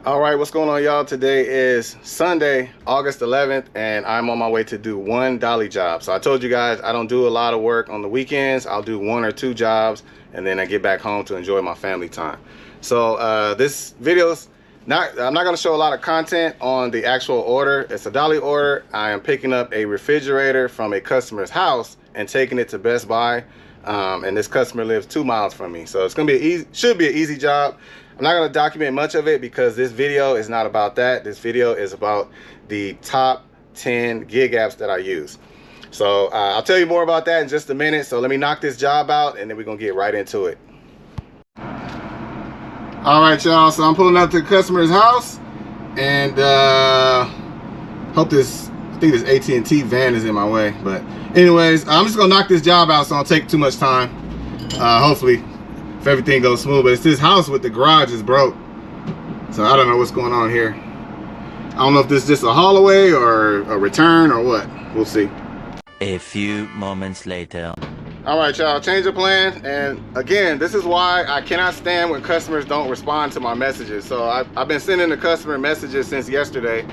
All right, what's going on, y'all? Today is Sunday, August 11th, and I'm on my way to do one dolly job. So I told you guys I don't do a lot of work on the weekends. I'll do 1 or 2 jobs, and then I get back home to enjoy my family time. So this video's I'm not going to show a lot of content on the actual order. It's a dolly order. I am picking up a refrigerator from a customer's house and taking it to Best Buy. And this customer lives 2 miles from me, so it's gonna be should be an easy job. I'm not going to document much of it because this video is not about that. This video is about the top 10 gig apps that I use. So I'll tell you more about that in just a minute. So let me knock this job out and then we're going to get right into it. All right, y'all. So I'm pulling up to the customer's house and I think this AT&T van is in my way. But anyways, I'm just going to knock this job out so I don't take too much time. Hopefully. If everything goes smooth, but it's this house with the garage is broke, so I don't know what's going on here. I don't know if this is just a haul away or a return or what. We'll see. A few moments later. All right, y'all, change of plan. And again, this is why I cannot stand when customers don't respond to my messages. So I've been sending the customer messages since yesterday,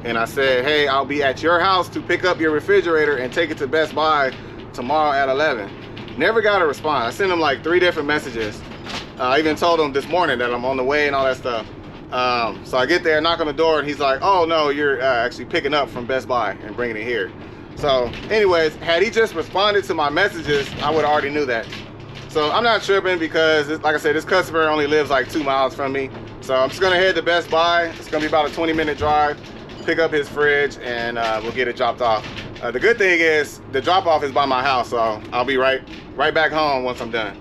and I said, hey, I'll be at your house to pick up your refrigerator and take it to Best Buy tomorrow at 11. Never got a response. I sent him like 3 different messages. I even told him this morning that I'm on the way and all that stuff. So I get there, knock on the door, and he's like, oh no, you're actually picking up from Best Buy and bringing it here. So anyways, had he just responded to my messages, I would already knew that. So I'm not tripping because, like I said, this customer only lives like 2 miles from me. So I'm just gonna head to Best Buy. It's gonna be about a 20-minute drive, pick up his fridge, and we'll get it dropped off. The good thing is the drop-off is by my house, so I'll be right back home once I'm done.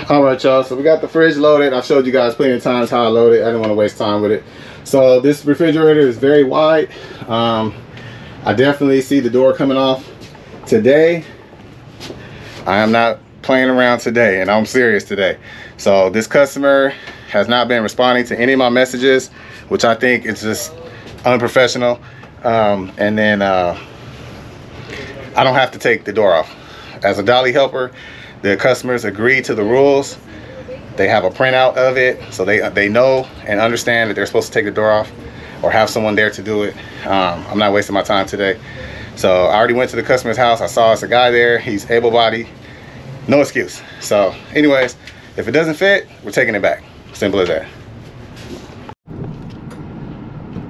All right, y'all, so we got the fridge loaded. I've showed you guys plenty of times how I load it. I didn't want to waste time with it. So this refrigerator is very wide. I definitely see the door coming off today. I am not playing around today, and I'm serious today. So this customer has not been responding to any of my messages, which I think is just unprofessional. And then I don't have to take the door off. As a dolly helper, the customers agree to the rules. They have a printout of it, so they know and understand that they're supposed to take the door off or have someone there to do it. I'm not wasting my time today. So I already went to the customer's house. I saw it's a guy there. He's able-bodied. No excuse. So anyways, if it doesn't fit, we're taking it back. Simple as that.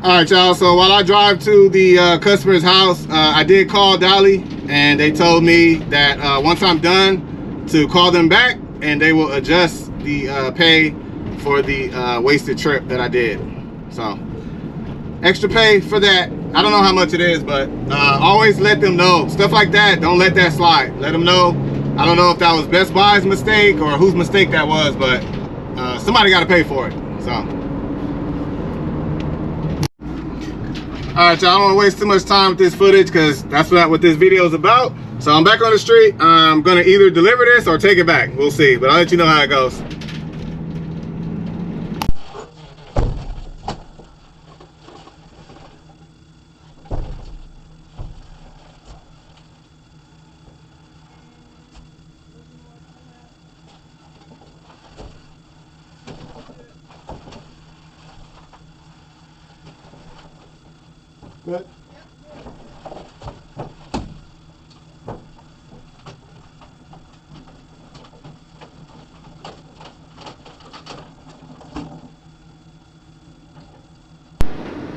All right, y'all, so while I drive to the customer's house, I did call Dolly, and they told me that once I'm done to call them back and they will adjust the pay for the wasted trip that I did. So extra pay for that. I don't know how much it is, but always let them know. Stuff like that, don't let that slide. Let them know. I don't know if that was Best Buy's mistake or whose mistake that was, but somebody got to pay for it. So all right, y'all, I don't want to waste too much time with this footage because that's not what this video is about. So I'm back on the street. I'm going to either deliver this or take it back. We'll see, but I'll let you know how it goes. Good.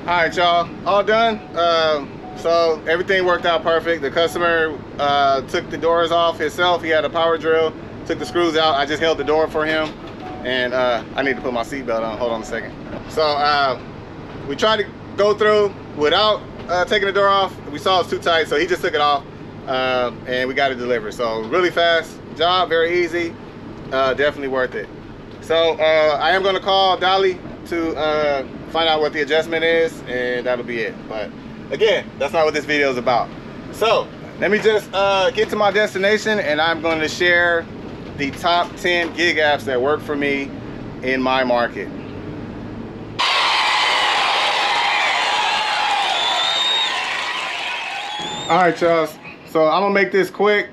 All right, y'all, all done. So everything worked out perfect. The customer took the doors off himself. He had a power drill, took the screws out. I just held the door for him, and I need to put my seatbelt on. Hold on a second. So we tried to go through without taking the door off. We saw it's too tight, so he just took it off, and we got it delivered. So really fast job, very easy, definitely worth it. So I am going to call Dolly to find out what the adjustment is, and that'll be it. But again, that's not what this video is about. So let me just get to my destination, and I'm going to share the top 10 gig apps that work for me in my market. All right, y'all, so I'm gonna make this quick.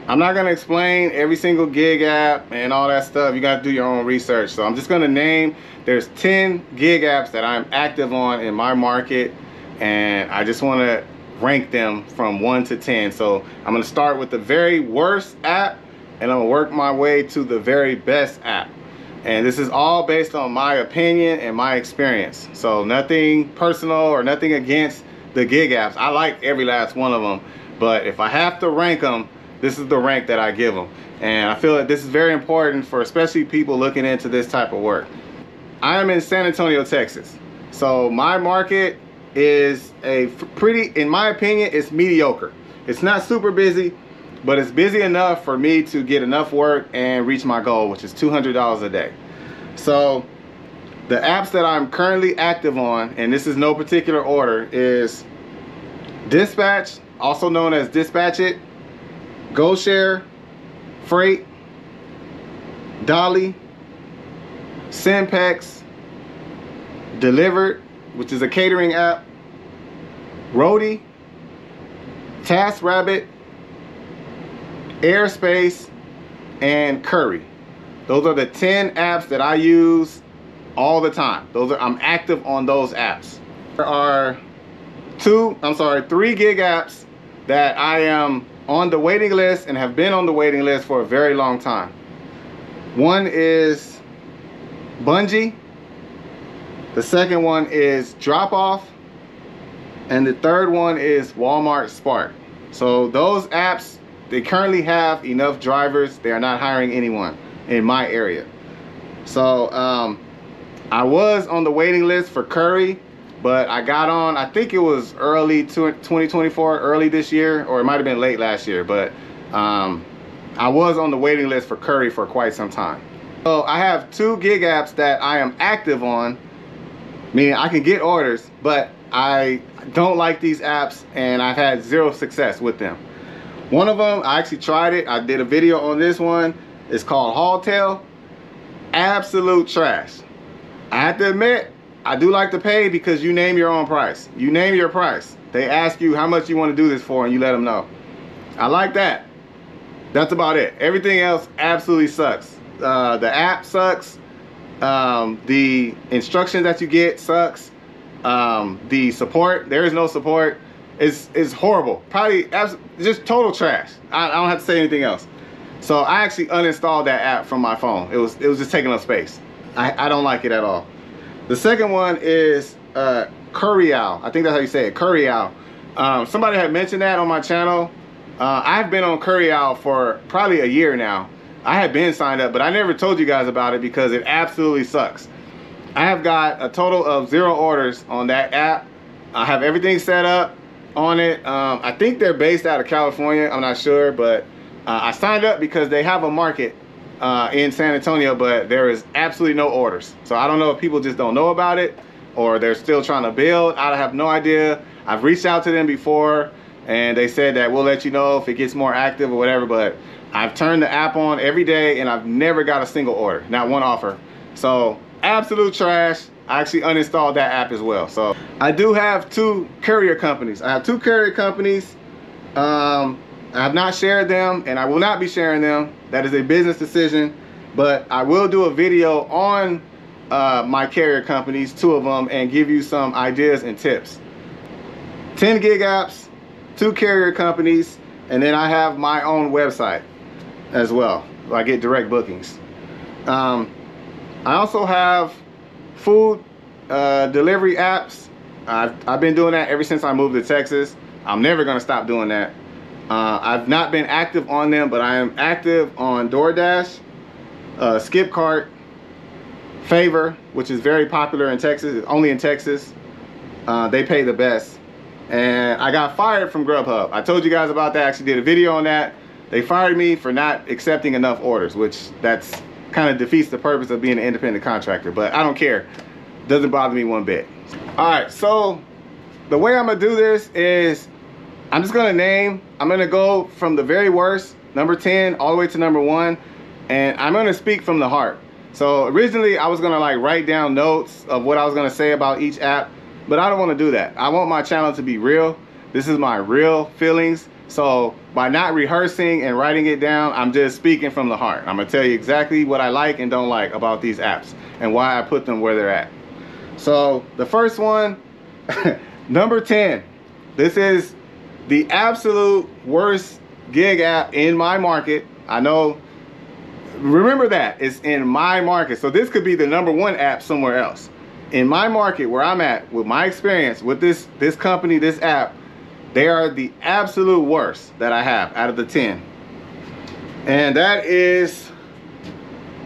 I'm not gonna explain every single gig app and all that stuff. You gotta do your own research. So I'm just gonna name, there's 10 gig apps that I'm active on in my market, and I just wanna rank them from 1 to 10. So I'm gonna start with the very worst app, and I'm gonna work my way to the very best app. And this is all based on my opinion and my experience. So nothing personal or nothing against the gig apps. I like every last one of them, but if I have to rank them, this is the rank that I give them. And I feel that this is very important for especially people looking into this type of work. I am in San Antonio, Texas. So my market is a pretty, in my opinion, it's mediocre. It's not super busy, but it's busy enough for me to get enough work and reach my goal, which is $200 a day. So the apps that I'm currently active on, and this is no particular order, is Dispatch, also known as Dispatch It, Goare, Freight, Dolly, Syex, Delivered, which is a catering app, Roie, TaskRabbit, Airspace, and Curry. Those are the 10 apps that I use all the time. I'm active on those apps. There are 3 gig apps that I am on the waiting list and have been on the waiting list for a very long time. One is Bungie, the second one is Drop Off, and the third one is Walmart Spark. So those apps, they currently have enough drivers. They are not hiring anyone in my area. So I was on the waiting list for Curry, but I got on, I think it was early 2024, early this year, or it might have been late last year, but I was on the waiting list for Curry for quite some time. So I have 2 gig apps that I am active on, meaning I can get orders, but I don't like these apps and I've had 0 success with them. One of them, I actually tried it. I did a video on this one. It's called Haultail. Absolute trash. I have to admit, I do like to pay because you name your own price. You name your price. They ask you how much you want to do this for and you let them know. I like that. That's about it. Everything else absolutely sucks. The app sucks. The instructions that you get sucks. The support, there is no support. It's horrible. Probably just total trash. I don't have to say anything else. So I actually uninstalled that app from my phone. It was just taking up space. I don't like it at all. The second one is Curryowl. I think that's how you say it, Curryowl. Somebody had mentioned that on my channel. I've been on Curryowl for probably a year now. I had been signed up, but I never told you guys about it because it absolutely sucks. I have got a total of 0 orders on that app. I have everything set up on it. I think they're based out of California. I'm not sure, but I signed up because they have a market in San Antonio, but there is absolutely no orders. So I don't know if people just don't know about it or they're still trying to build. I have no idea. I've reached out to them before and they said that we'll let you know if it gets more active or whatever, but I've turned the app on every day and I've never got a single order, not one offer. So absolute trash. I actually uninstalled that app as well. So I do have 2 courier companies. I have 2 courier companies. I have not shared them and I will not be sharing them. That is a business decision, but I will do a video on my carrier companies, 2 of them, and give you some ideas and tips. 10 gig apps, 2 carrier companies, and then I have my own website as well. I get direct bookings. I also have food delivery apps. I've been doing that ever since I moved to Texas. I'm never gonna stop doing that. I've not been active on them, but I am active on DoorDash, Skipcart, Favor, which is very popular in Texas. It's only in Texas. They pay the best. And I got fired from Grubhub. I told you guys about that. I actually did a video on that. They fired me for not accepting enough orders, which that's kind of defeats the purpose of being an independent contractor, but I don't care. Doesn't bother me one bit. All right, so the way I'm gonna do this is I'm just gonna name, I'm gonna go from the very worst, number 10, all the way to number 1, and I'm gonna speak from the heart. So originally I was gonna like write down notes of what I was gonna say about each app, but I don't wanna do that. I want my channel to be real. This is my real feelings. So by not rehearsing and writing it down, I'm just speaking from the heart. I'm gonna tell you exactly what I like and don't like about these apps and why I put them where they're at. So the first one, number 10. This is the absolute worst gig app in my market. I know, remember that, it's in my market. So this could be the number 1 app somewhere else. In my market, where I'm at, with my experience with this company, this app, they are the absolute worst that I have out of the 10. And that is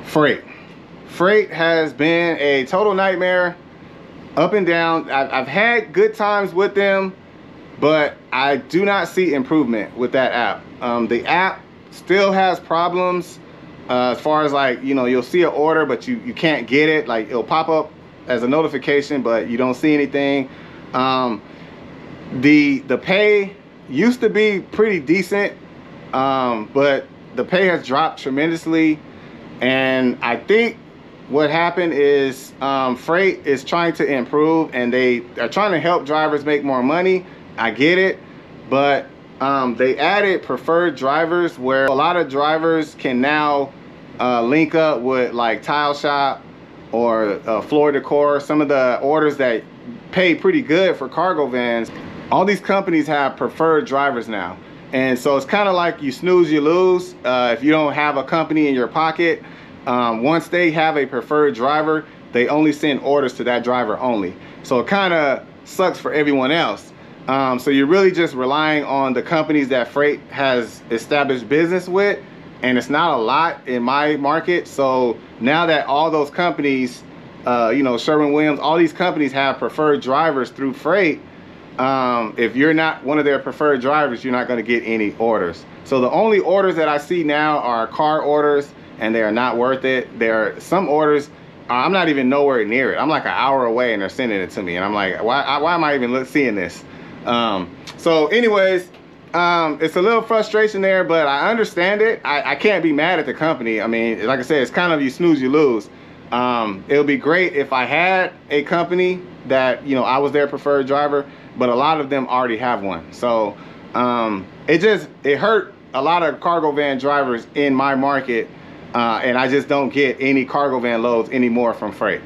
Freight. Freight has been a total nightmare, up and down. I've had good times with them, but I do not see improvement with that app. The app still has problems as far as, like, you know, you'll see an order, but you can't get it. Like, it'll pop up as a notification, but you don't see anything. The pay used to be pretty decent, but the pay has dropped tremendously. And I think what happened is Freight is trying to improve, and they are trying to help drivers make more money. I get it, but they added preferred drivers, where a lot of drivers can now link up with, like, Tile Shop or Floor Decor, some of the orders that pay pretty good for cargo vans. All these companies have preferred drivers now. And so it's kind of like you snooze, you lose. If you don't have a company in your pocket, once they have a preferred driver, they only send orders to that driver only. So it kind of sucks for everyone else. So you're really just relying on the companies that Freight has established business with, and it's not a lot in my market. So now that all those companies, you know, Sherwin-Williams, all these companies have preferred drivers through Freight, if you're not one of their preferred drivers, you're not going to get any orders. So the only orders that I see now are car orders, and they are not worth it. There are some orders, I'm not even nowhere near it. I'm like an hour away and they're sending it to me, and I'm like, why am I even seeing this? So anyways, it's a little frustration there, but I understand it. I can't be mad at the company. I mean, like I said, it's kind of you snooze, you lose. It would be great if I had a company that, you know, I was their preferred driver, but a lot of them already have one. So it hurt a lot of cargo van drivers in my market, and I just don't get any cargo van loads anymore from Freight.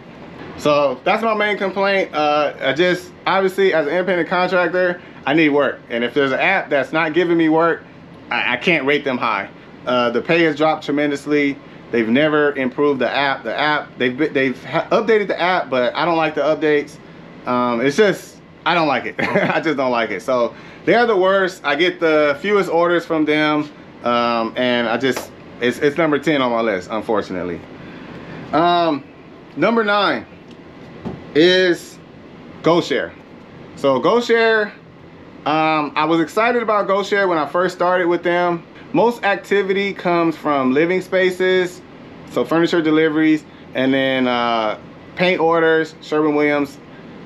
So that's my main complaint. I just, obviously, as an independent contractor, I need work. And if there's an app that's not giving me work, I can't rate them high. The pay has dropped tremendously. They've never improved the app. They've updated the app, but I don't like the updates. It's just, I don't like it. I just don't like it. So they're the worst. I get the fewest orders from them, and it's number 10 on my list, unfortunately. Number 9 is GoShare. So GoShare, I was excited about GoShare when I first started with them. Most activity comes from living spaces, so furniture deliveries, and then paint orders, Sherwin-Williams,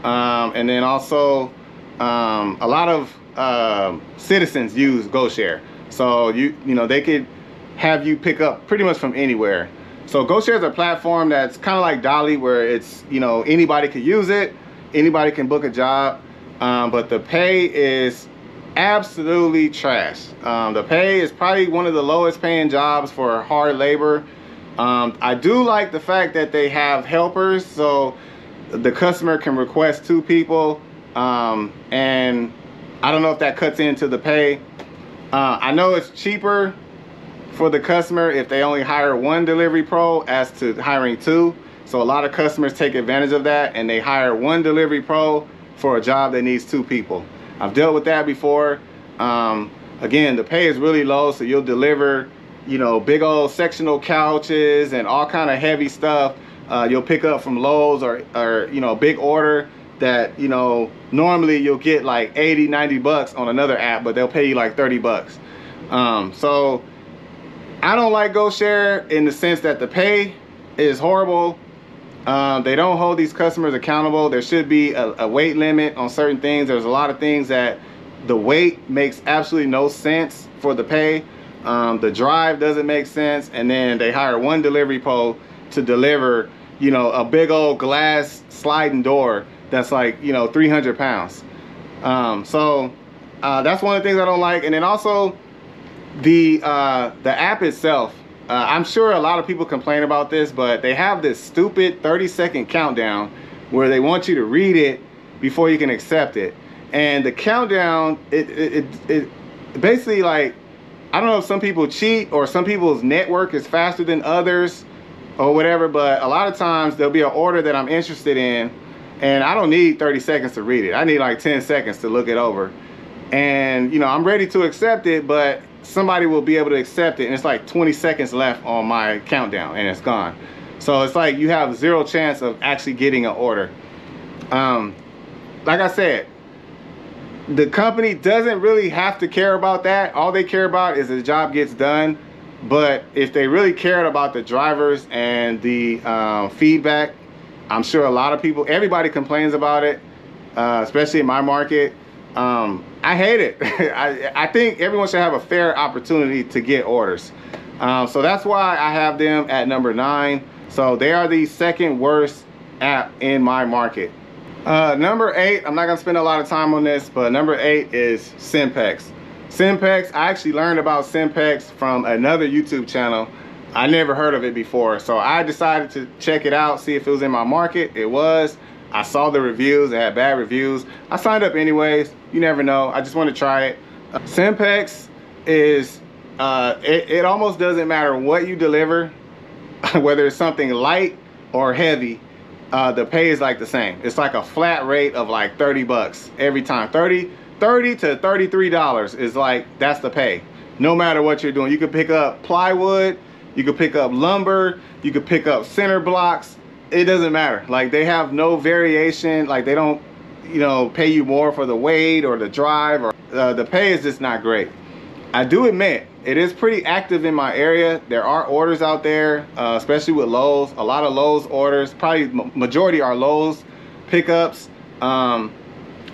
and then also a lot of citizens use GoShare. So you know, they could have you pick up pretty much from anywhere. So GoShare is a platform that's kind of like Dolly, where it's, you know, anybody could use it, anybody can book a job, but the pay is absolutely trash. The pay is probably one of the lowest paying jobs for hard labor. I do like the fact that they have helpers, so the customer can request 2 people, and I don't know if that cuts into the pay. I know it's cheaper for the customer if they only hire 1 delivery pro as to hiring 2. So a lot of customers take advantage of that, and they hire 1 delivery pro for a job that needs 2 people. I've dealt with that before. Again, the pay is really low, so you'll deliver, you know, big old sectional couches and all kind of heavy stuff. You'll pick up from Lowe's or you know, big order that, you know, normally you'll get like 80, 90 bucks on another app, but they'll pay you like 30 bucks. So I don't like GoShare in the sense that the pay is horrible. They don't hold these customers accountable. There should be a weight limit on certain things. There's a lot of things that the weight makes absolutely no sense for the pay. The drive doesn't make sense. And then they hire 1 delivery pro to deliver, you know, a big old glass sliding door that's like, you know, 300 pounds. So That's one of the things I don't like. And then also the app itself. I'm sure a lot of people complain about this, but they have this stupid 30-second countdown where they want you to read it before you can accept it. And the countdown, it basically, like, I don't know if some people cheat or some people's network is faster than others or whatever, but a lot of times there'll be an order that I'm interested in and I don't need 30 seconds to read it. I need like 10 seconds to look it over. And, you know, I'm ready to accept it, but somebody will be able to accept it and it's like 20 seconds left on my countdown and it's gone. So it's like you have zero chance of actually getting an order. Like I said, the company doesn't really have to care about that. All they care about is the job gets done. But if they really cared about the drivers and the feedback, I'm sure a lot of people, everybody complains about it, especially in my market. I hate it. I think everyone should have a fair opportunity to get orders. So that's why I have them at number 9. So they are the second worst app in my market. Number 8, I'm not gonna spend a lot of time on this, but number 8 is Syex. Syex, I actually learned about Syex from another YouTube channel. I never heard of it before, so I decided to check it out, see if it was in my market. It was. I saw the reviews, it had bad reviews. I signed up anyways, you never know. I just want to try it. Syex is, it almost doesn't matter what you deliver, whether it's something light or heavy, the pay is like the same. It's like a flat rate of like 30 bucks every time. 30 to $33 is like, that's the pay. No matter what you're doing. You could pick up plywood, you could pick up lumber, you could pick up center blocks. It doesn't matter. Like, they have no variation. Like, they don't, you know, pay you more for the weight or the drive, or the pay is just not great. I do admit it is pretty active in my area. There are orders out there, especially with Lowe's. A lot of Lowe's orders, probably majority are Lowe's pickups. All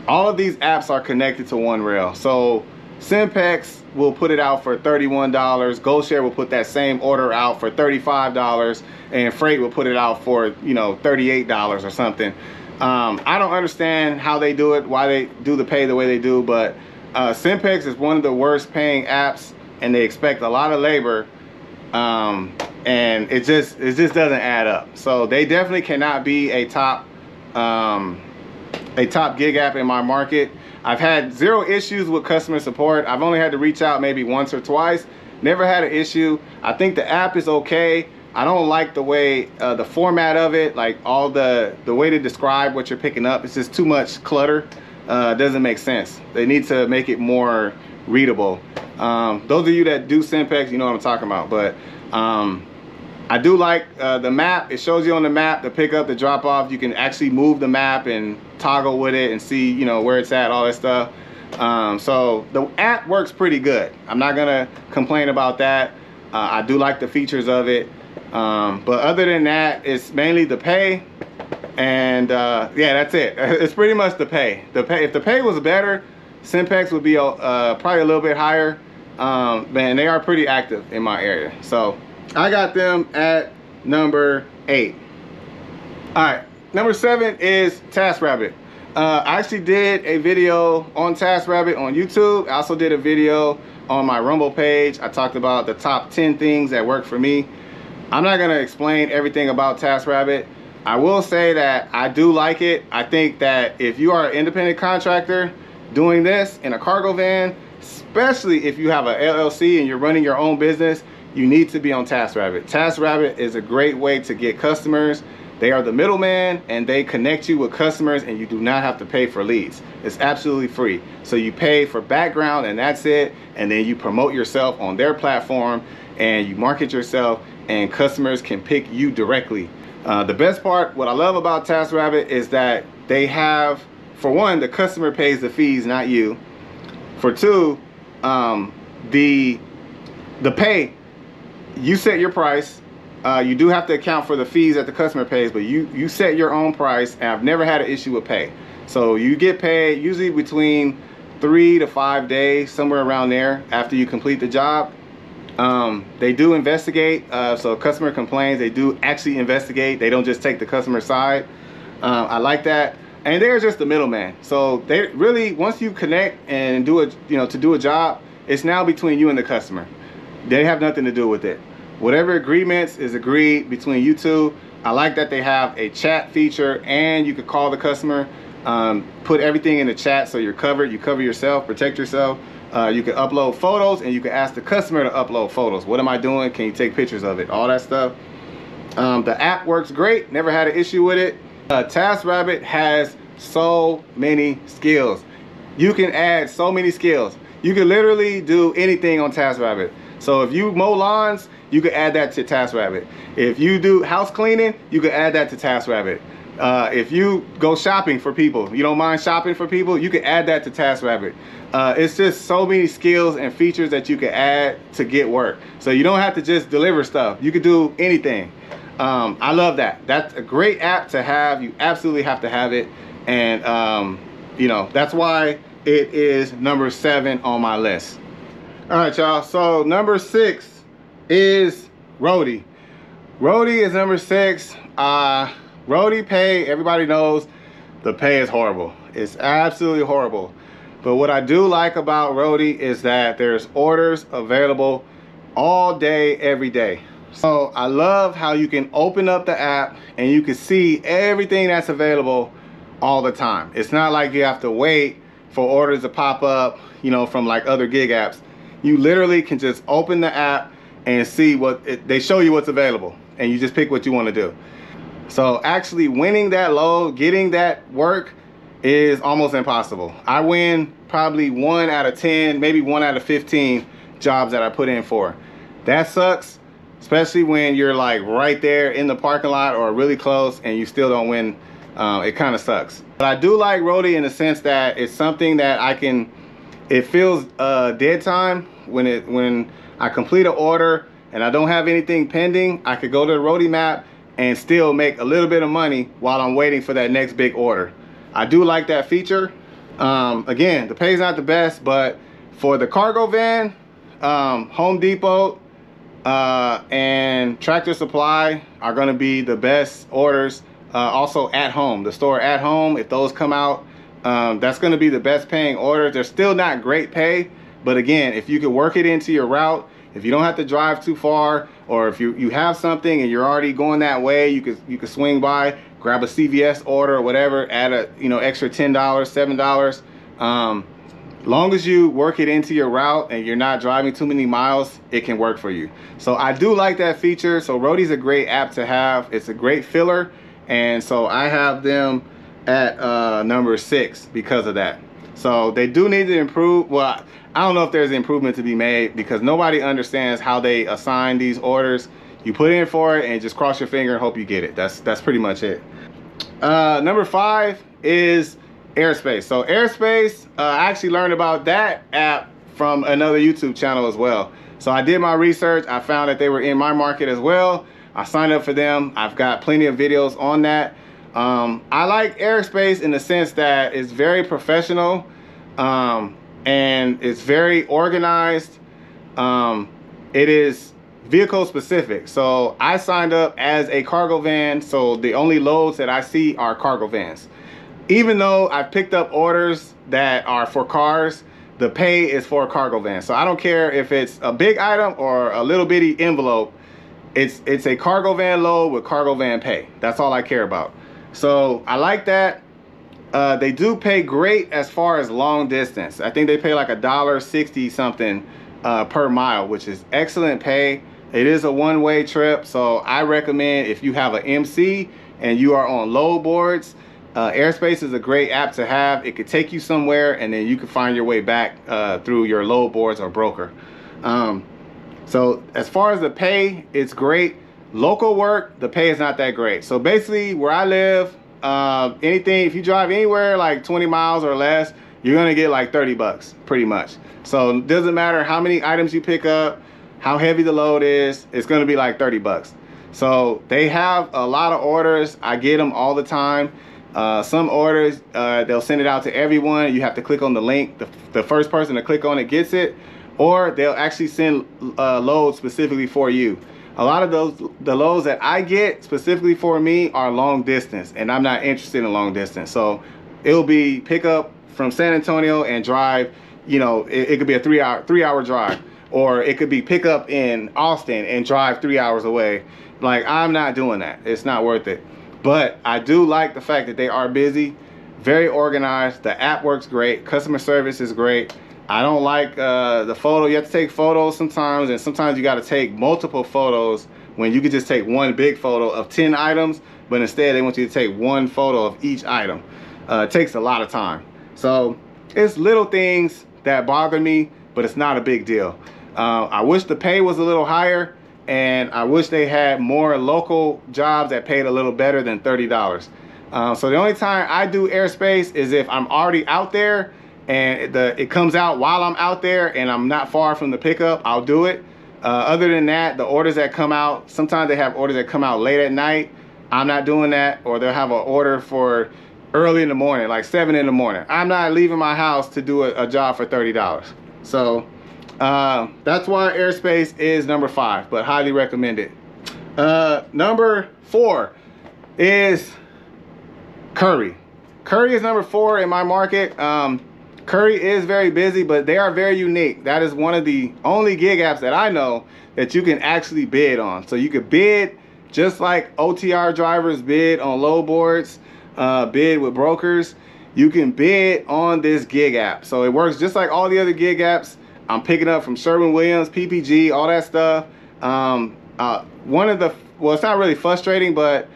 of these apps are connected to one rail. So Syex will put it out for $31. Goare will put that same order out for $35, and Freight will put it out for, you know, $38 or something. I don't understand how they do it, why they do the pay the way they do, but Syex is one of the worst paying apps, and they expect a lot of labor, and it just doesn't add up. So they definitely cannot be a top gig app in my market. I've had zero issues with customer support. I've only had to reach out maybe once or twice. Never had an issue. I think the app is okay. I don't like the way the format of it, like all the way to describe what you're picking up. It's just too much clutter. It doesn't make sense. They need to make it more readable. Those of you that do Syex, you know what I'm talking about. But I do like the map. It shows you on the map the pickup, the drop off. You can actually move the map and toggle with it and see, you know, where it's at, all that stuff. So the app works pretty good. I'm not gonna complain about that. I do like the features of it. But other than that, it's mainly the pay. And yeah, that's it. It's pretty much the pay. If the pay was better, Syex would be probably a little bit higher. Man, they are pretty active in my area. So I got them at number 8. All right, number 7 is TaskRabbit. I actually did a video on TaskRabbit on YouTube. I also did a video on my Rumble page. I talked about the top 10 things that work for me. I'm not gonna explain everything about TaskRabbit. I will say that I do like it. I think that if you are an independent contractor doing this in a cargo van, especially if you have a LLC and you're running your own business, you need to be on TaskRabbit. TaskRabbit is a great way to get customers. They are the middleman and they connect you with customers, and you do not have to pay for leads. It's absolutely free. So you pay for background and that's it. And then you promote yourself on their platform and you market yourself, and customers can pick you directly. The best part, what I love about TaskRabbit is that they have, for one, the customer pays the fees, not you. For two, the pay, you set your price. You do have to account for the fees that the customer pays, but you set your own price, and I've never had an issue with pay. So you get paid usually between 3 to 5 days, somewhere around there, after you complete the job. They do investigate, so a customer complains, they do actually investigate. They don't just take the customer side. I like that. and they're just the middleman. So they really, once you connect and do it, to do a job, it's now between you and the customer. They have nothing to do with it. Whatever agreements is agreed between you two. I like that they have a chat feature, and you could call the customer, put everything in the chat so you're covered. You cover yourself, protect yourself. You can upload photos, and you can ask the customer to upload photos. What am I doing? Can you take pictures of it? All that stuff. The app works great. Never had an issue with it. TaskRabbit has so many skills. You can add so many skills. You can literally do anything on TaskRabbit. So if you mow lawns, you can add that to TaskRabbit. If you do house cleaning, you can add that to TaskRabbit. If you go shopping for people, you don't mind shopping for people, you can add that to TaskRabbit. It's just so many skills and features that you can add to get work. So you don't have to just deliver stuff. You can do anything. I love that. That's a great app to have. You absolutely have to have it. And that's why it is number 7 on my list. All right, y'all. So number 6 is Roie. Roie is number 6. Roie pay, everybody knows the pay is horrible. It's absolutely horrible. But what I do like about Roie is that there's orders available all day, every day. So I love how you can open up the app and you can see everything that's available all the time. It's not like you have to wait for orders to pop up, from like other gig apps. You literally can just open the app and see they show you what's available, and you just pick what you want to do. So actually winning that load, getting that work is almost impossible. I win probably 1 out of 10, maybe 1 out of 15 jobs that I put in for. That sucks, especially when you're like right there in the parking lot or really close and you still don't win. It kind of sucks. But I do like Roie in the sense that it's something that it feels dead time. When I complete an order and I don't have anything pending, I could go to the Roie map and still make a little bit of money while I'm waiting for that next big order. I do like that feature. Again, the pay's not the best, but for the cargo van, Home Depot and Tractor Supply are going to be the best orders. Also At Home, the store At Home, if those come out, that's going to be the best paying orders. They're still not great pay, but again, if you could work it into your route, if you don't have to drive too far, or if you have something and you're already going that way, you could swing by, grab a CVS order or whatever, add a extra $10, $7. Long as you work it into your route and you're not driving too many miles, it can work for you. So I do like that feature. So Roie's a great app to have. It's a great filler, and so I have them at number 6 because of that. So they do need to improve. Well, I don't know if there's improvement to be made because nobody understands how they assign these orders. You put in for it and just cross your finger and hope you get it. That's pretty much it. Number 5 is Airspace. So Airspace, I actually learned about that app from another YouTube channel as well. So I did my research. I found that they were in my market as well. I signed up for them. I've got plenty of videos on that. I like Airspace in the sense that it's very professional, and it's very organized. It is vehicle specific. So I signed up as a cargo van, so the only loads that I see are cargo vans. Even though I've picked up orders that are for cars, the pay is for a cargo van. So I don't care if it's a big item or a little bitty envelope. It's a cargo van load with cargo van pay. That's all I care about. So I like that. They do pay great as far as long distance. I think they pay like $1.60 something per mile, which is excellent pay. It is a one-way trip, so I recommend if you have an MC and you are on load boards, Airspace is a great app to have. It could take you somewhere and then you can find your way back through your load boards or broker. So as far as the pay, it's great. Local work, the pay is not that great. So basically where I live, anything, if you drive anywhere like 20 miles or less, you're gonna get like 30 bucks pretty much. So it doesn't matter how many items you pick up, how heavy the load is, it's gonna be like 30 bucks. So they have a lot of orders. I get them all the time. Some orders, they'll send it out to everyone. You have to click on the link. The first person to click on it gets it, or they'll actually send loads specifically for you. A lot of the loads that I get specifically for me are long distance, and I'm not interested in long distance. So it'll be pick up from San Antonio and drive, you know, it could be a 3-hour drive, or it could be pick up in Austin and drive 3 hours away. Like, I'm not doing that. It's not worth it. But I do like the fact that they are busy, very organized. The app works great. Customer service is great. I don't like the photo. You have to take photos sometimes, and sometimes you got to take multiple photos when you could just take one big photo of 10 items, but instead they want you to take one photo of each item. It takes a lot of time. So it's little things that bother me, but it's not a big deal. I wish the pay was a little higher, and I wish they had more local jobs that paid a little better than $30. So the only time I do Airspace is if I'm already out there and it comes out while I'm out there and I'm not far from the pickup, I'll do it. Other than that, the orders that come out, sometimes they have orders that come out late at night. I'm not doing that. Or they'll have an order for early in the morning, like 7 in the morning. I'm not leaving my house to do a job for $30. So that's why Airspace is number 5, but highly recommend it. Number 4 is Curry. Curry is number 4 in my market. Curry is very busy, but they are very unique. That is one of the only gig apps that I know that you can actually bid on. So you could bid just like OTR drivers bid on load boards, bid with brokers. You can bid on this gig app. So it works just like all the other gig apps. I'm picking up from Sherwin-Williams, PPG, all that stuff. Well, it's not really frustrating, but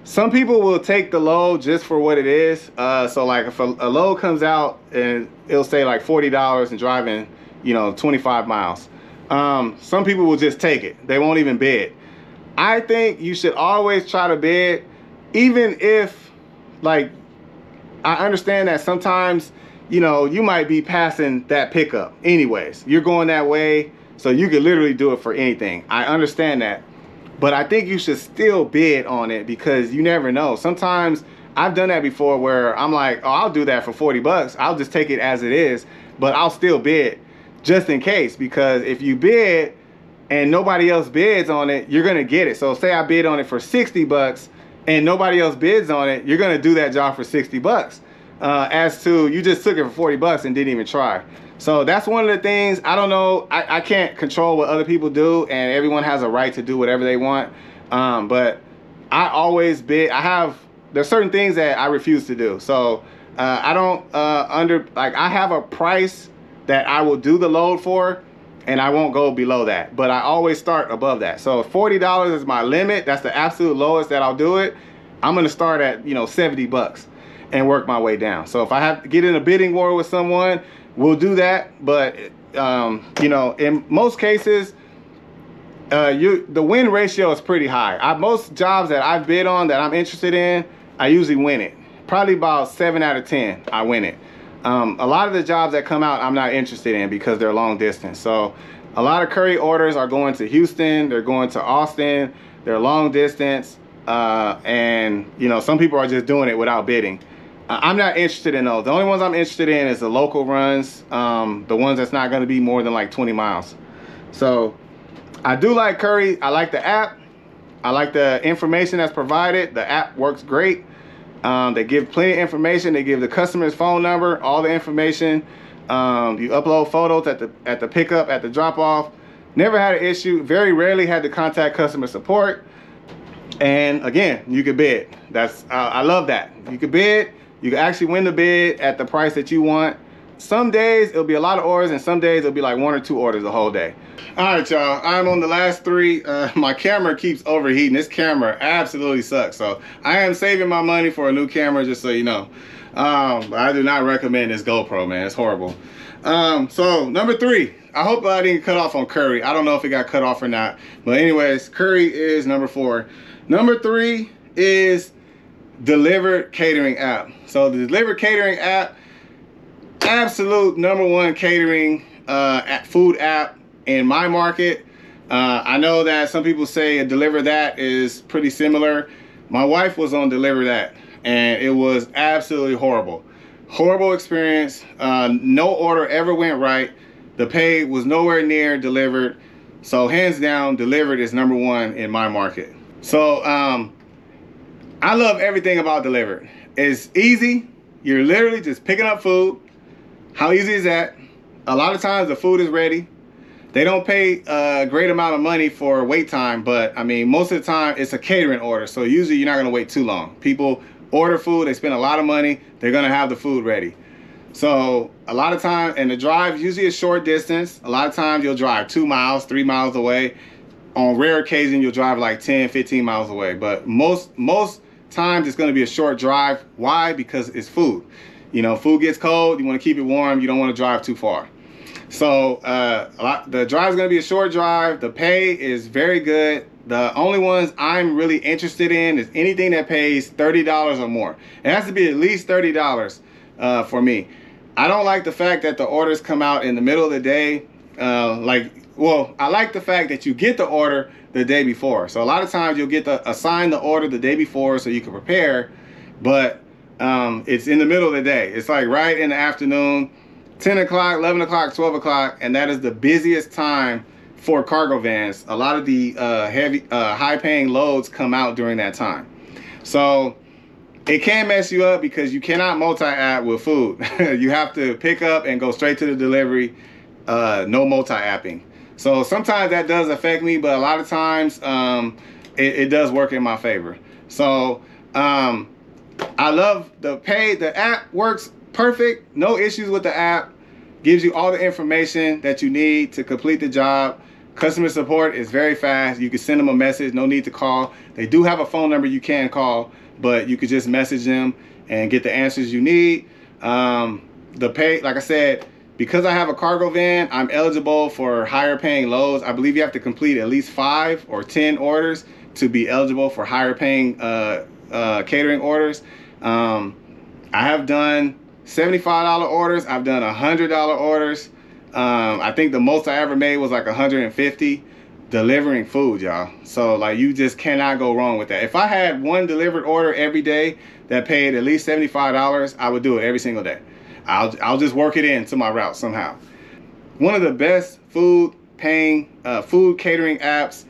some people will take the load just for what it is. So like if a load comes out and it'll say like $40 and driving, you know, 25 miles. Some people will just take it. They won't even bid. I think you should always try to bid, even if, like, I understand that sometimes, you know, you might be passing that pickup anyways. You're going that way, so you could literally do it for anything. I understand that. But I think you should still bid on it, because you never know. Sometimes I've done that before where I'm like, oh, I'll do that for 40 bucks. I'll just take it as it is, but I'll still bid just in case, because if you bid and nobody else bids on it, you're gonna get it. So say I bid on it for 60 bucks and nobody else bids on it, you're gonna do that job for 60 bucks. As to you just took it for 40 bucks and didn't even try. So that's one of the things. I don't know, I can't control what other people do, and everyone has a right to do whatever they want. But I always bid. There's certain things that I refuse to do. So I don't I have a price that I will do the load for, and I won't go below that, but I always start above that. So if $40 is my limit, that's the absolute lowest that I'll do it. I'm gonna start at, you know, 70 bucks and work my way down. So if I have to get in a bidding war with someone, we'll do that. But you know, in most cases, the win ratio is pretty high. Most jobs that I've bid on that I'm interested in, I usually win it. Probably about 7 out of 10, I win it. A lot of the jobs that come out, I'm not interested in because they're long distance. So a lot of Curry orders are going to Houston, they're going to Austin, they're long distance, and you know, some people are just doing it without bidding. I'm not interested in those. The only ones I'm interested in is the local runs, the ones that's not going to be more than like 20 miles. So I do like Curry. I like the app. I like the information that's provided. The app works great. They give plenty of information. They give the customer's phone number, all the information. You upload photos at the pickup, at the drop off. Never had an issue. Very rarely had to contact customer support. And again, you can bid. I love that. You can bid. You can actually win the bid at the price that you want. Some days it'll be a lot of orders, and some days it'll be like 1 or 2 orders the whole day. All right, y'all, I'm on the last 3. My camera keeps overheating. This camera absolutely sucks. So I am saving my money for a new camera, just so you know. But I do not recommend this GoPro, man. It's horrible. So number 3, I hope I didn't cut off on Curry. I don't know if it got cut off or not. But anyways, Curry is number 4. Number 3 is Delivered Catering app. So the Delivered Catering app, absolute #1 catering food app in my market. I know that some people say Deliver That is pretty similar. My wife was on Deliver That, and it was absolutely horrible. Horrible experience. No order ever went right. The pay was nowhere near delivered. So hands down, delivered is number one in my market. So I love everything about delivered. It's easy. You're literally just picking up food. How easy is that? A lot of times the food is ready. They don't pay a great amount of money for wait time, but I mean, most of the time it's a catering order. So usually you're not gonna wait too long. People order food, they spend a lot of money, they're gonna have the food ready. So a lot of times, and the drive usually a short distance. A lot of times you'll drive 2 miles, 3 miles away. On rare occasion, you'll drive like 10, 15 miles away. But most times it's gonna be a short drive. Why? Because it's food. You know, food gets cold, you wanna keep it warm, you don't wanna drive too far. So the drive is going to be a short drive. The pay is very good. The only ones I'm really interested in is anything that pays $30 or more. It has to be at least $30 for me. I don't like the fact that the orders come out in the middle of the day. I like the fact that you get the order the day before. So a lot of times you'll get assign the order the day before so you can prepare, but it's in the middle of the day. It's like right in the afternoon. 10 o'clock, 11 o'clock, 12 o'clock, and that is the busiest time for cargo vans. A lot of the high-paying loads come out during that time. So it can mess you up because you cannot multi-app with food. You have to pick up and go straight to the delivery, no multi-apping. So sometimes that does affect me, but a lot of times it does work in my favor. So I love the pay. The app works perfect, no issues with the app. Gives you all the information that you need to complete the job. Customer support is very fast. You can send them a message, no need to call. They do have a phone number you can call, but you could just message them and get the answers you need. The pay, like I said, because I have a cargo van, I'm eligible for higher paying loads. I believe you have to complete at least 5 or 10 orders to be eligible for higher paying catering orders. I have done $75 orders. I've done $100 orders. I think the most I ever made was like 150 delivering food, y'all. So like you just cannot go wrong with that. If I had one delivered order every day that paid at least $75, I would do it every single day. I'll just work it into my route somehow. One of the best food catering apps.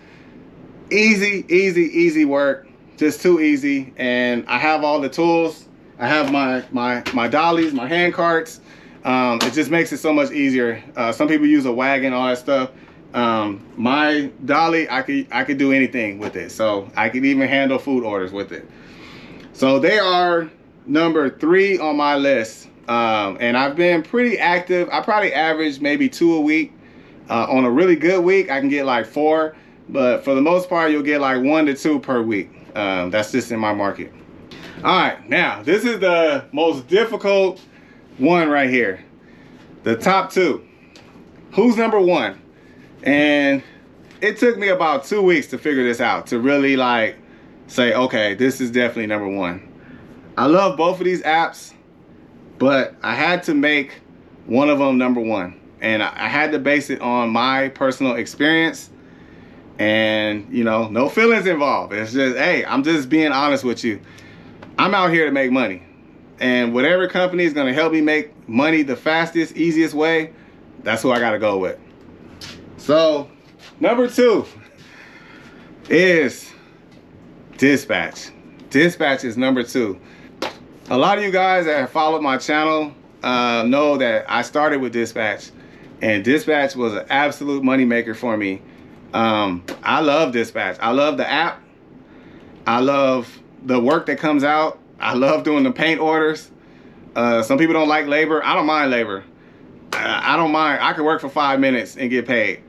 Easy work. Just too easy. And I have all the tools. I have my dollies, my hand carts. It just makes it so much easier. Some people use a wagon, all that stuff. My dolly, I could do anything with it. So I could even handle food orders with it. So they are number 3 on my list. And I've been pretty active. I probably average maybe 2 a week. On a really good week, I can get like 4. But for the most part, you'll get like 1 to 2 per week. That's just in my market. All right, now this is the most difficult one right here. The top 2. Who's number 1? And it took me about 2 weeks to figure this out, to really like say, okay, this is definitely number 1. I love both of these apps, but I had to make one of them number 1. And I had to base it on my personal experience. And, you know, no feelings involved. It's just, hey, I'm just being honest with you. I'm out here to make money. And whatever company is going to help me make money the fastest, easiest way, that's who I got to go with. So, number 2 is Dispatch. Dispatch is number 2. A lot of you guys that have followed my channel know that I started with Dispatch. And Dispatch was an absolute moneymaker for me. I love Dispatch. I love the app. I love the work that comes out. I love doing the paint orders. Some people don't like labor. I don't mind labor. I don't mind. I can work for 5 minutes and get paid.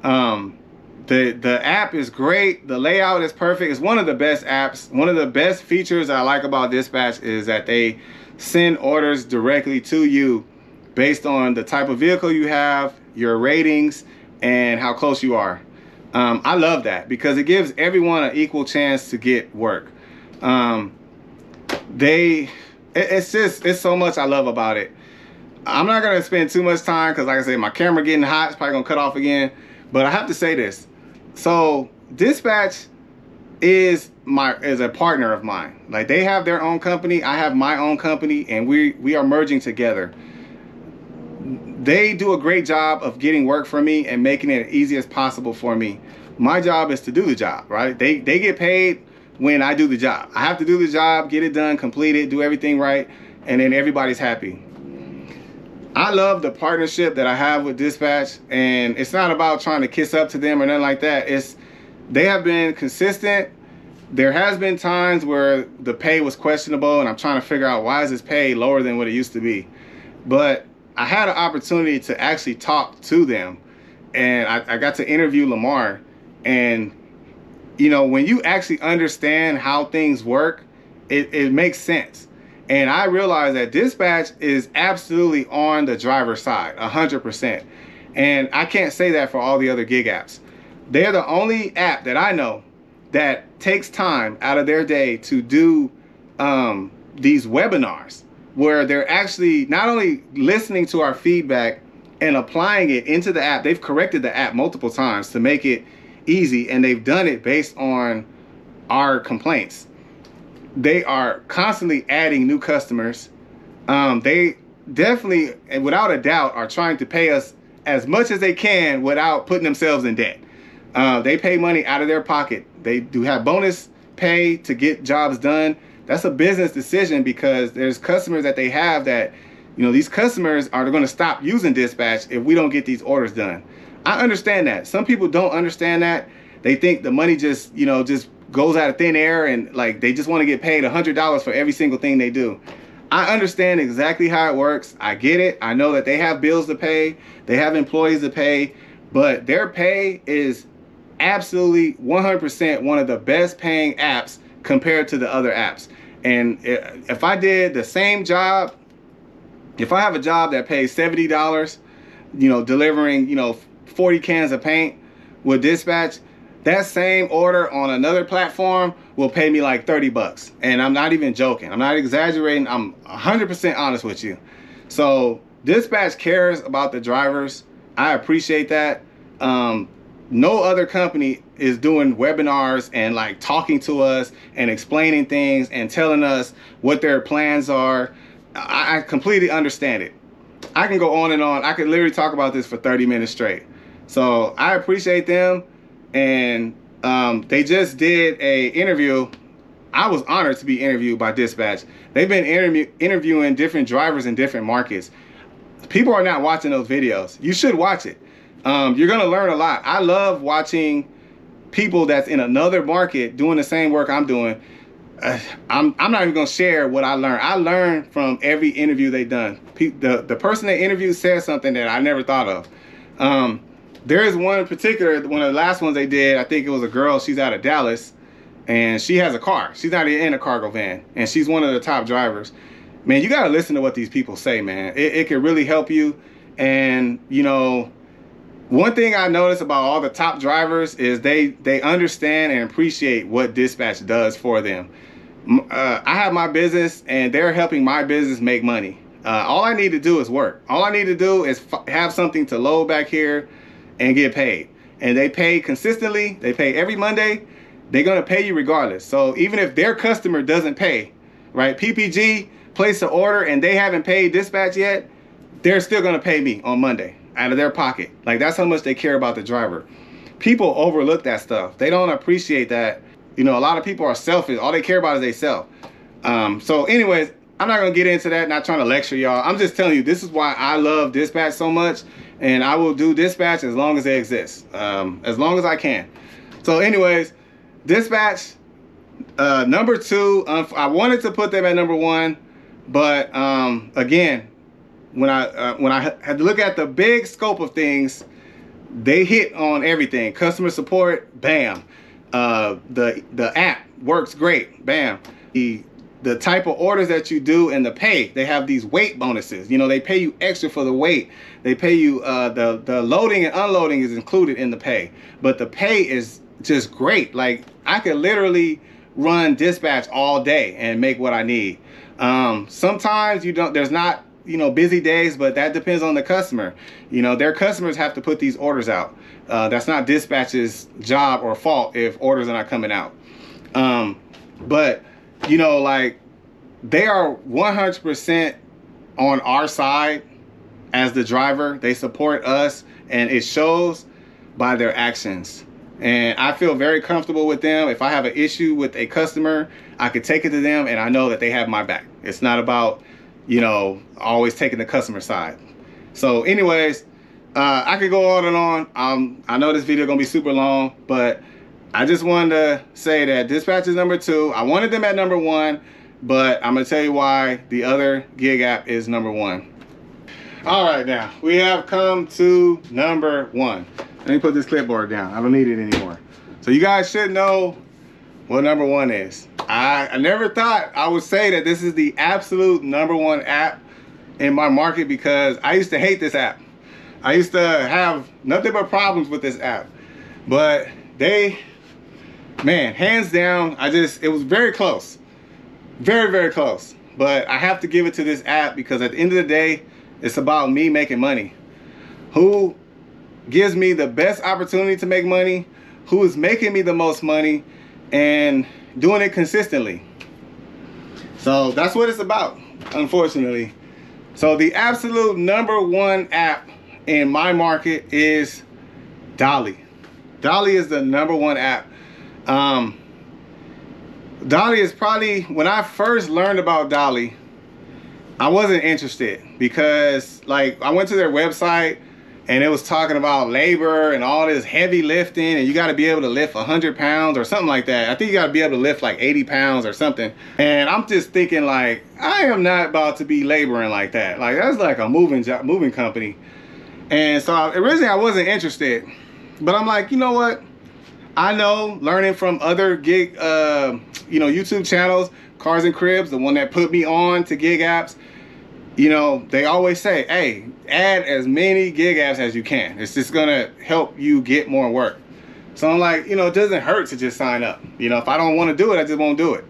The app is great. The layout is perfect. It's one of the best apps. One of the best features I like about Dispatch is that they send orders directly to you based on the type of vehicle you have, your ratings, and how close you are. I love that because it gives everyone an equal chance to get work. It's so much I love about it. I'm not gonna spend too much time because, like I said, my camera getting hot. It's probably gonna cut off again. But I have to say this. So Dispatch is a partner of mine. Like, they have their own company, I have my own company, and we are merging together. they do a great job of getting work for me and making it as easy as possible for me. My job is to do the job, right? They get paid when I do the job. I have to do the job, get it done, complete it, do everything right, and then everybody's happy. I love the partnership that I have with Dispatch, and it's not about trying to kiss up to them or nothing like that. They have been consistent. There has been times where the pay was questionable, and I'm trying to figure out why is this pay lower than what it used to be. But I had an opportunity to actually talk to them, and I got to interview Lamar. And you know, when you actually understand how things work, it makes sense. And I realized that Dispatch is absolutely on the driver's side, 100%. And I can't say that for all the other gig apps. They're the only app that I know that takes time out of their day to do these webinars where they're actually not only listening to our feedback and applying it into the app. They've corrected the app multiple times to make it easy, and they've done it based on our complaints. They are constantly adding new customers. They definitely, and without a doubt, are trying to pay us as much as they can without putting themselves in debt. They pay money out of their pocket. They do have bonus pay to get jobs done. That's a business decision because there's customers that they have that, you know, these customers are going to stop using Dispatch if we don't get these orders done. I understand that. Some people don't understand that. They think the money just, you know, just goes out of thin air, and like they just want to get paid $100 for every single thing they do. I understand exactly how it works. I get it. I know that they have bills to pay. They have employees to pay, but their pay is absolutely 100% one of the best paying apps compared to the other apps. And if I did the same job, if I have a job that pays $70, you know, delivering, you know, 40 cans of paint with Dispatch, that same order on another platform will pay me like 30 bucks. And I'm not even joking. I'm not exaggerating. I'm 100% honest with you. So Dispatch cares about the drivers. I appreciate that. No other company is doing webinars and like talking to us and explaining things and telling us what their plans are. I completely understand it. I can go on and on. I could literally talk about this for 30 minutes straight. So I appreciate them. And they just did a interview. I was honored to be interviewed by Dispatch. They've been interviewing different drivers in different markets. People are not watching those videos. You should watch it. You're gonna learn a lot. I love watching people that's in another market doing the same work I'm doing. I'm not even gonna share what I learned. I learned from every interview they've done. The person they interviewed said something that I never thought of. There is one in particular, one of the last ones they did, I think it was a girl, she's out of Dallas, and she has a car. She's not in a cargo van, and she's one of the top drivers. Man, you gotta listen to what these people say, man. It can really help you. And, you know, one thing I noticed about all the top drivers is they understand and appreciate what Dispatch does for them. I have my business, and they're helping my business make money. All I need to do is work. All I need to do is have something to load back here and get paid. And they pay consistently. They pay every Monday. They're gonna pay you regardless. So even if their customer doesn't pay, right? PPG placed an order and they haven't paid Dispatch yet, they're still gonna pay me on Monday out of their pocket. Like, that's how much they care about the driver. People overlook that stuff. They don't appreciate that. You know, a lot of people are selfish. All they care about is they self. So anyways, I'm not gonna get into that, not trying to lecture y'all. I'm just telling you, this is why I love Dispatch so much, and I will do Dispatch as long as they exist, as long as I can. So anyways, Dispatch, number 2, I wanted to put them at number 1, but again, when I had to look at the big scope of things, they hit on everything. Customer support, bam. The app works great, bam. The type of orders that you do and the pay, they have these weight bonuses. You know, they pay you extra for the weight. They pay you, the loading and unloading is included in the pay. But the pay is just great. Like, I could literally run Dispatch all day and make what I need. Sometimes there's not, you know, busy days, but that depends on the customer. You know, their customers have to put these orders out. That's not Dispatch's job or fault if orders are not coming out. But you know, like, they are 100% on our side as the driver. They support us, and it shows by their actions. And I feel very comfortable with them. If I have an issue with a customer, I could take it to them, and I know that they have my back. It's not about, you know, always taking the customer side. So anyways, I could go on and on. I know this video gonna be super long, but I just wanted to say that dispatch is number 2. I wanted them at number 1, but I'm gonna tell you why the other gig app is number 1. All right, now we have come to number 1. Let me put this clipboard down. I don't need it anymore. So you guys should know what number 1 is. I never thought I would say that this is the absolute number 1 app in my market, because I used to hate this app. I used to have nothing but problems with this app. But they, man, hands down, it was very close. Very, very close. But I have to give it to this app, because at the end of the day, it's about me making money. Who gives me the best opportunity to make money? Who is making me the most money and doing it consistently? So that's what it's about, unfortunately. So the absolute number 1 app in my market is Dolly. Dolly is the number 1 app. Dolly is probably, when I first learned about Dolly, I wasn't interested, because like I went to their website and it was talking about labor and all this heavy lifting, and you got to be able to lift 100 pounds or something like that. I think you got to be able to lift like 80 pounds or something. And I'm just thinking, like, I am not about to be laboring like that. Like, that's like a moving company. And so originally I wasn't interested, but I'm like, you know what? I know, learning from other gig, you know, YouTube channels, Cars and Cribs, the one that put me on to gig apps, you know, they always say, hey, add as many gig apps as you can. It's just gonna help you get more work. So I'm like, you know, it doesn't hurt to just sign up. You know, if I don't want to do it, I just won't do it.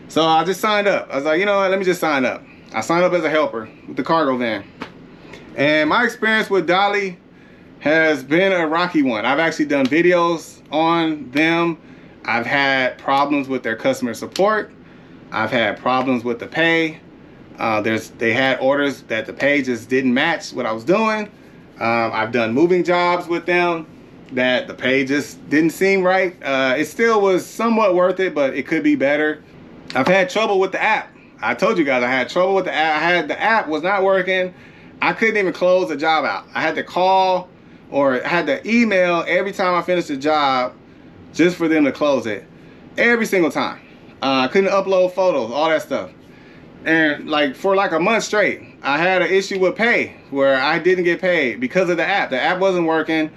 So I just signed up. I was like, you know what, let me just sign up. I signed up as a helper with the cargo van. And my experience with Dolly has been a rocky one. I've actually done videos on them. I've had problems with their customer support. I've had problems with the pay. They had orders that the pay just didn't match what I was doing. I've done moving jobs with them that the pay just didn't seem right. It still was somewhat worth it, but it could be better. I've had trouble with the app. I told you guys I had trouble with the app. The app was not working. I couldn't even close the job out. I had to call or I had to email every time I finished a job just for them to close it. Every single time. I couldn't upload photos, all that stuff. And like for like a month straight, I had an issue with pay where I didn't get paid because of the app. The app wasn't working,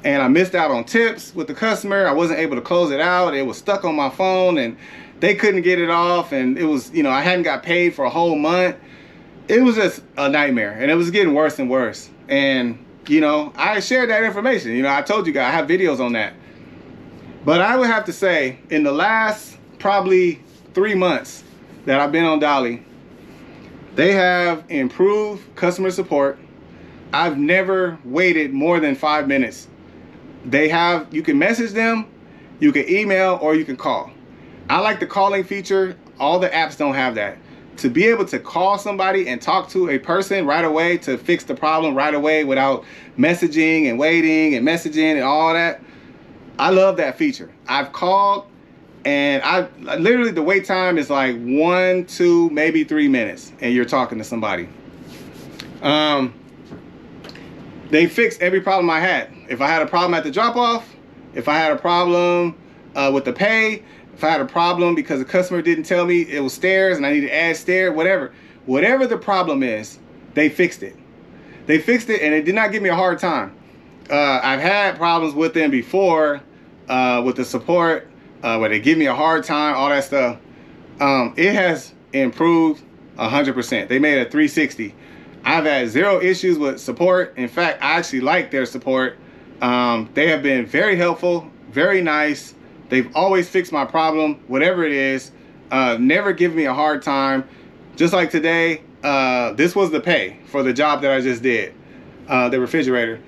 and I missed out on tips with the customer. I wasn't able to close it out. It was stuck on my phone and they couldn't get it off. And it was, you know, I hadn't got paid for a whole month. It was just a nightmare, and it was getting worse and worse. And, you know, I shared that information. You know, I told you guys I have videos on that. But I would have to say, in the last probably 3 months that I've been on Dolly, they have improved customer support. I've never waited more than 5 minutes. You can message them, you can email, or you can call. I like the calling feature. All the apps don't have that. To be able to call somebody and talk to a person right away to fix the problem right away without messaging and waiting and messaging and all that, I love that feature. I've called, and literally the wait time is like 1, 2, maybe 3 minutes, and you're talking to somebody. They fixed every problem I had. If I had a problem at the drop off, if I had a problem with the pay, if I had a problem because the customer didn't tell me it was stairs and I needed to add stair, whatever the problem is, they fixed it. They fixed it, and it did not give me a hard time. I've had problems with them before with the support where they give me a hard time, all that stuff. It has improved 100%. They made a 360. I've had 0 issues with support. In fact, I actually like their support. They have been very helpful, very nice. They've always fixed my problem, whatever it is. Never give me a hard time. Just like today, this was the pay for the job that I just did, the refrigerator.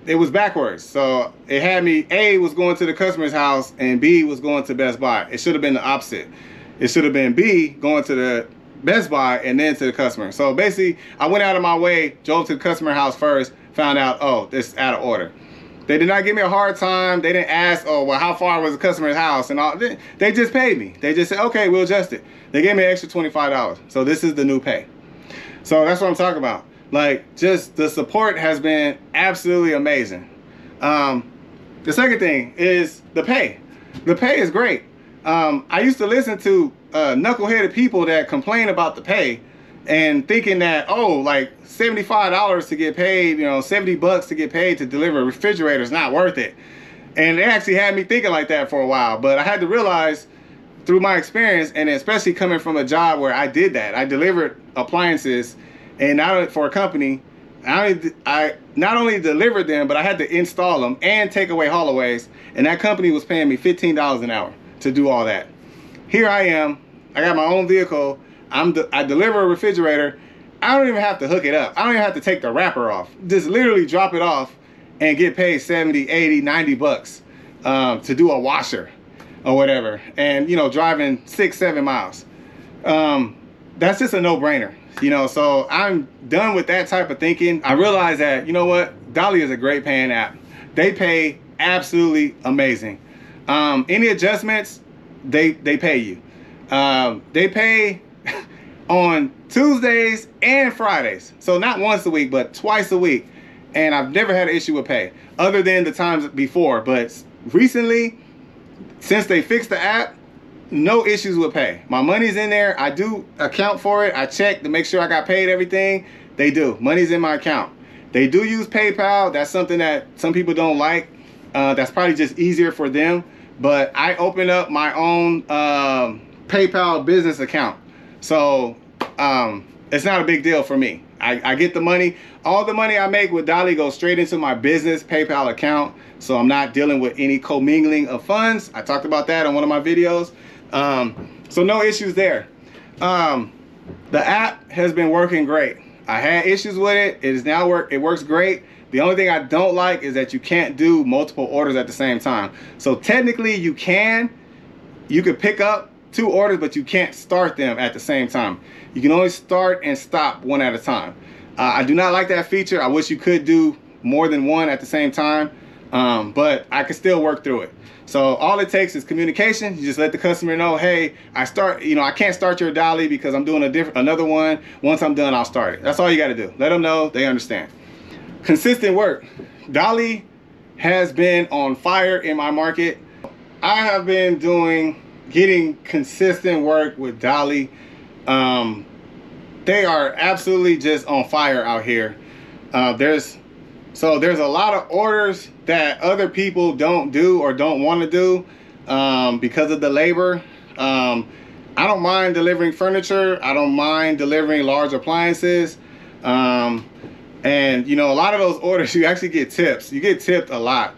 It was backwards. So it had me, A was going to the customer's house and B was going to Best Buy. It should have been the opposite. It should have been B going to the Best Buy and then to the customer. So basically, I went out of my way, drove to the customer house first, found out, oh, this is out of order. They did not give me a hard time. They didn't ask, oh, well, how far was the customer's house and all. They just paid me. They just said, okay, we'll adjust it. They gave me an extra $25. So this is the new pay. So that's what I'm talking about. Like, just the support has been absolutely amazing. The second thing is the pay. The pay is great. I used to listen to knuckleheaded people that complain about the pay and thinking that, oh, like $75 to get paid, you know, $70 to get paid to deliver a refrigerator is not worth it. And they actually had me thinking like that for a while. But I had to realize through my experience, and especially coming from a job where I did that, I delivered appliances, and not for a company, I not only delivered them, but I had to install them and take away haulaways. And that company was paying me $15 an hour to do all that. Here I am, I got my own vehicle, I deliver a refrigerator, I don't even have to hook it up, I don't even have to take the wrapper off, just literally drop it off and get paid 70, 80, 90 bucks to do a washer or whatever, and you know, driving 6-7 miles. That's just a no-brainer, you know. So I'm done with that type of thinking. I realize that, you know what, Dolly is a great paying app. They pay absolutely amazing. Any adjustments, they pay you. They pay on Tuesdays and Fridays. So not once a week, but twice a week. And I've never had an issue with pay other than the times before. But recently, since they fixed the app, no issues with pay. My money's in there. I do account for it. I check to make sure I got paid everything. They do. Money's in my account. They do use PayPal. That's something that some people don't like. That's probably just easier for them. But I opened up my own PayPal business account. So it's not a big deal for me. I get the money. All the money I make with Dolly goes straight into my business PayPal account. So I'm not dealing with any commingling of funds. I talked about that on one of my videos. So no issues there. The app has been working great. I had issues with it. It is now it works great. The only thing I don't like is that you can't do multiple orders at the same time. So technically you could pick up 2 orders, but you can't start them at the same time. You can only start and stop one at a time. I do not like that feature. I wish you could do more than one at the same time, but I can still work through it. So all it takes is communication. You just let the customer know, hey, I can't start your Dolly because I'm doing another one. Once I'm done, I'll start it. That's all you got to do. Let them know. They understand. Consistent work. Dolly has been on fire in my market. I have been getting consistent work with Dolly. They are absolutely just on fire out here. There's a lot of orders that other people don't do or don't want to do because of the labor. I don't mind delivering furniture. I don't mind delivering large appliances. And you know, a lot of those orders you actually get tips. You get tipped a lot.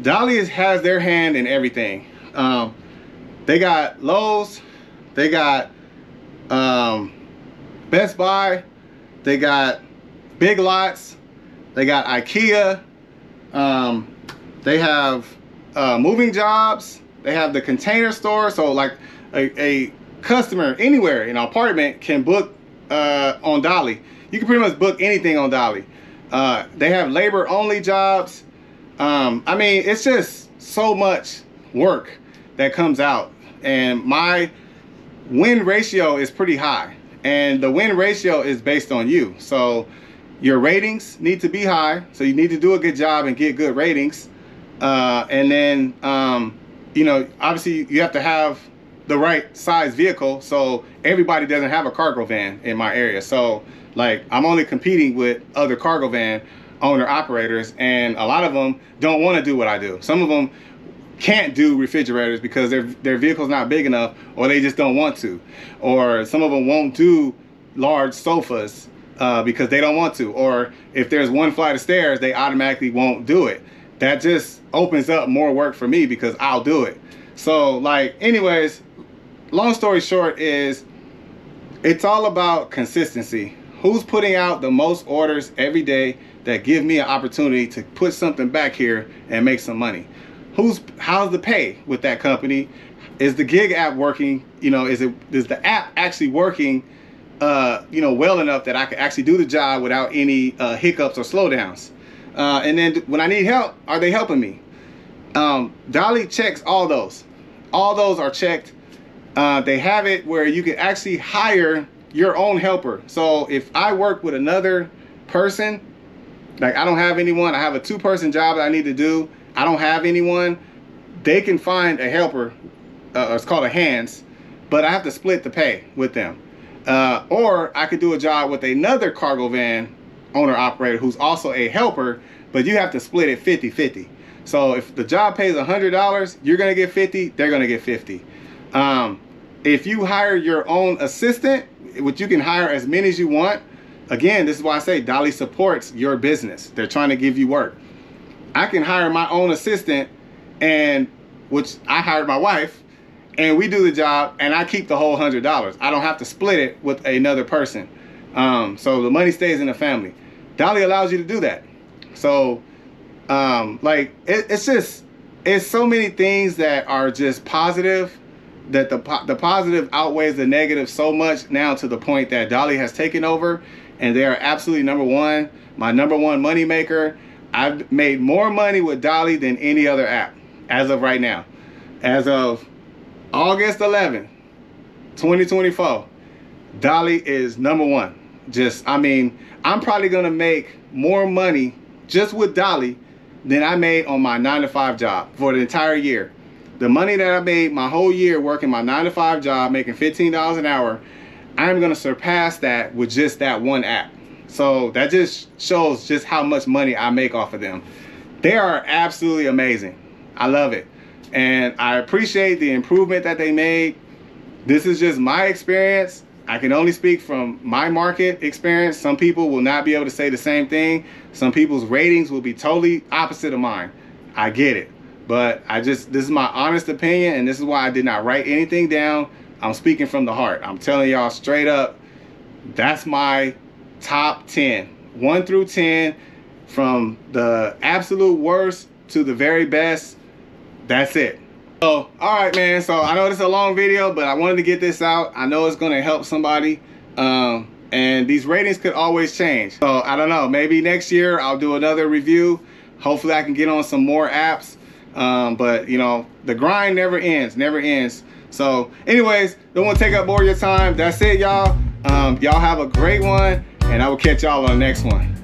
Dolly has their hand in everything. They got Lowe's, they got Best Buy, they got Big Lots, they got IKEA, they have moving jobs, they have the Container Store. So like a customer anywhere in an apartment can book on Dolly. You can pretty much book anything on Dolly. They have labor only jobs. I mean, it's just so much work that comes out, and my win ratio is pretty high, and the win ratio is based on you. So your ratings need to be high, so you need to do a good job and get good ratings, and then you know, obviously you have to have the right size vehicle, so everybody doesn't have a cargo van in my area. So like, I'm only competing with other cargo van owner operators, and a lot of them don't want to do what I do. Some of them can't do refrigerators because their vehicle's not big enough, or they just don't want to. Or some of them won't do large sofas because they don't want to. Or if there's one flight of stairs, they automatically won't do it. That just opens up more work for me because I'll do it. So like, anyways, long story short is, it's all about consistency. Who's putting out the most orders every day that give me an opportunity to put something back here and make some money? How's the pay with that company? Is the gig app working? You know, is the app actually working you know, well enough that I can actually do the job without any hiccups or slowdowns. And then when I need help, are they helping me? Dolly checks all those. All those are checked. They have it where you can actually hire your own helper. So if I work with another person, like I don't have anyone, I have a 2-person job that I need to do, I don't have anyone, they can find a helper, it's called a hands, but I have to split the pay with them. Or I could do a job with another cargo van owner operator who's also a helper, but you have to split it 50-50. So if the job pays $100, you're gonna get 50, they're gonna get 50. If you hire your own assistant, which you can hire as many as you want, again, this is why I say Dolly supports your business. They're trying to give you work. I can hire my own assistant, and which I hired my wife, and we do the job, and I keep the whole $100. I don't have to split it with another person. So the money stays in the family. Dolly allows you to do that. So like it's so many things that are just positive, that the positive outweighs the negative so much now, to the point that Dolly has taken over, and they are absolutely number one, my number one money maker. I've made more money with Dolly than any other app as of right now. As of August 11, 2024, Dolly is number one. Just, I mean, I'm probably gonna make more money just with Dolly than I made on my 9-to-5 job for the entire year. The money that I made my whole year working my 9-to-5 job, making $15 an hour, I'm gonna surpass that with just that one app. So that just shows just how much money I make off of them. They are absolutely amazing. I love it. And I appreciate the improvement that they made. This is just my experience. I can only speak from my market experience. Some people will not be able to say the same thing. Some people's ratings will be totally opposite of mine. I get it. But this is my honest opinion, and this is why I did not write anything down. I'm speaking from the heart. I'm telling y'all straight up, that's my top 10. 1 through 10, from the absolute worst to the very best. That's it. So, all right, man. So I know this is a long video, but I wanted to get this out. I know it's going to help somebody. And these ratings could always change. So I don't know, maybe next year I'll do another review. Hopefully I can get on some more apps. But you know, the grind never ends, never ends. So anyways, don't want to take up more of your time. That's it, y'all. Y'all have a great one, and I will catch y'all on the next one.